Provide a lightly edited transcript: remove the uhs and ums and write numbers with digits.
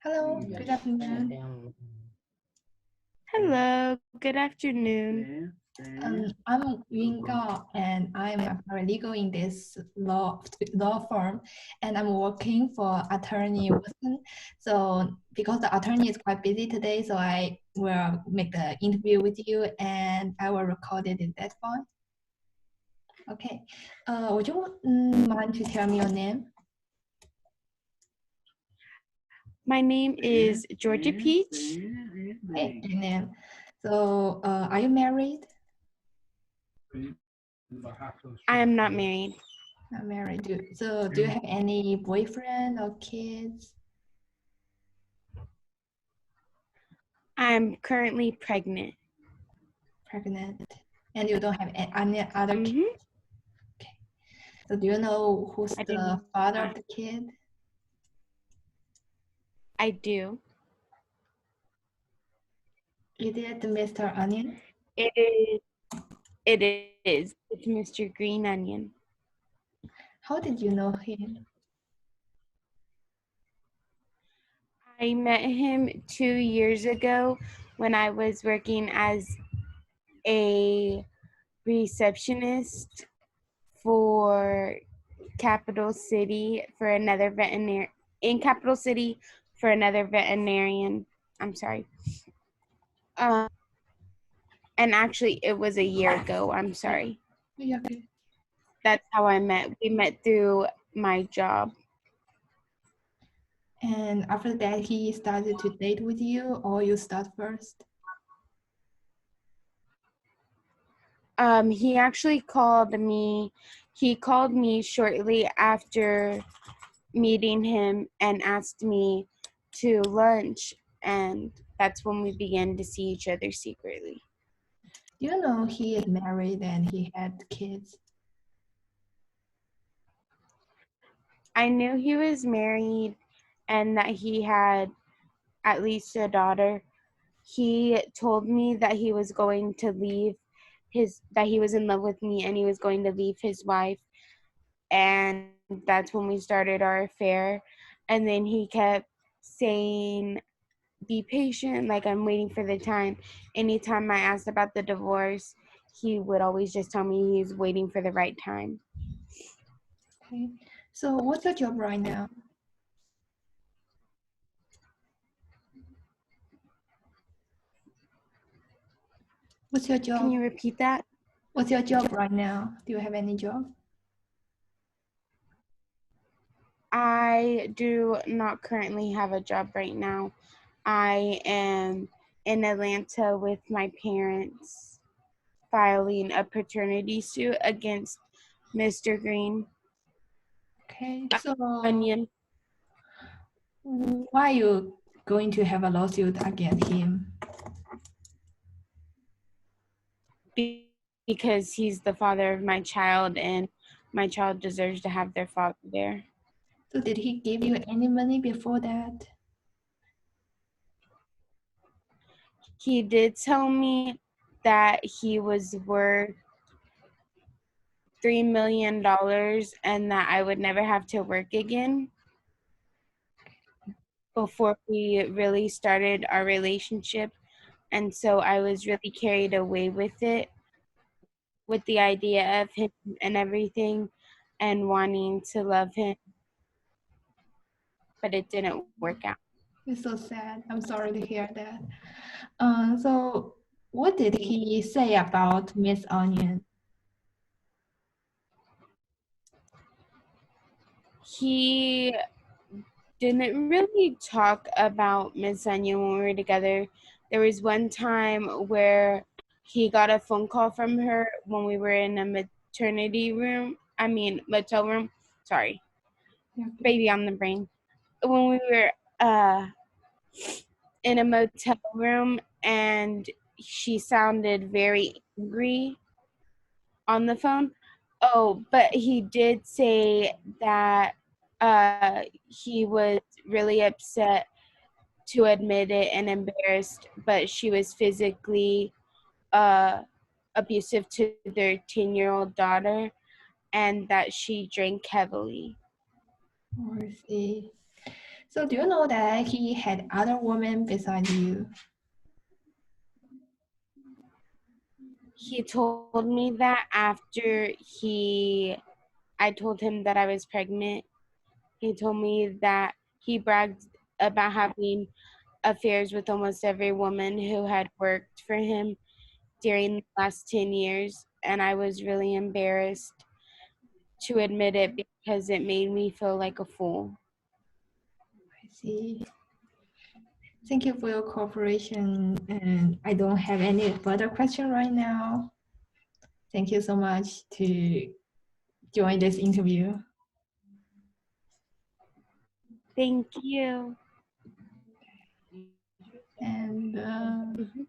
Hello, good afternoon. Hello, good afternoon. I'm Yun Gao, and I'm a paralegal in this law firm, and I'm working for attorney Wilson. So because the attorney is quite busy today, so I will make the interview with you, and I will record it in that file. Okay. Would you mind to tell me your name? My name is Georgia Peach. Hey, your name. So, are you married? I am not married. Not married. Do you have any boyfriend or kids? I'm currently pregnant. Pregnant, and you don't have any other kids? Mm-hmm. Okay. So do you know who's I the do father of not. the kid? I do. Is it Mr. Onion? It is. It is. It's Mr. Green Onion. How did you know him? I met him 2 years ago when I was working as a receptionist for Capital City for another veterinarian. I'm sorry. And actually, it was a year ago. I'm sorry. Yeah, okay. That's how I met. We met through my job. And after that, he started to date with you, or you start first? He actually called me. He called me shortly after meeting him and asked me to lunch, and that's when we began to see each other secretly. Do you know he is married and he had kids? I knew he was married and that he had at least a daughter. He told me that he was going to leave that he was in love with me and he was going to leave his wife, and that's when we started our affair. And then he kept saying, be patient, like I'm waiting for the time. Anytime I asked about the divorce, he would always just tell me he's waiting for the right time. Okay. So what's your job right now? What's your Can job? you repeat that? What's your job right now? Do you have any job? I do not currently have a job right now. I am in Atlanta with my parents filing a paternity suit against Mr. Green Okay. So Onion. why are you going to have a lawsuit against him? Because he's the father of my child and my child deserves to have their father there. So did he give you any money before that? He did tell me that he was worth $3 million and that I would never have to work again before we really started our relationship. And so I was really carried away with it, with the idea of him and everything and wanting to love him, but it didn't work out. It's so sad. I'm sorry to hear that. So what did he say about Miss Onion? He didn't really talk about Miss Onion when we were together. There was one time where he got a phone call from her when we were in a motel room. Sorry, Okay. baby on the brain. When we were uh, in a motel room and she sounded very angry on the phone. Oh, but he did say that he was really upset to admit it and embarrassed, but she was physically uh, abusive to their 10-year-old daughter and that she drank heavily. I see. So do you know that he had other women beside you? He told me that after I told him that I was pregnant. He told me that he bragged about having affairs with almost every woman who had worked for him during the last 10 years, and I was really embarrassed to admit it because it made me feel like a fool. I see. Thank you for your cooperation, and I don't have any further question right now. Thank you so much to join this interview. Thank you. And Mhm.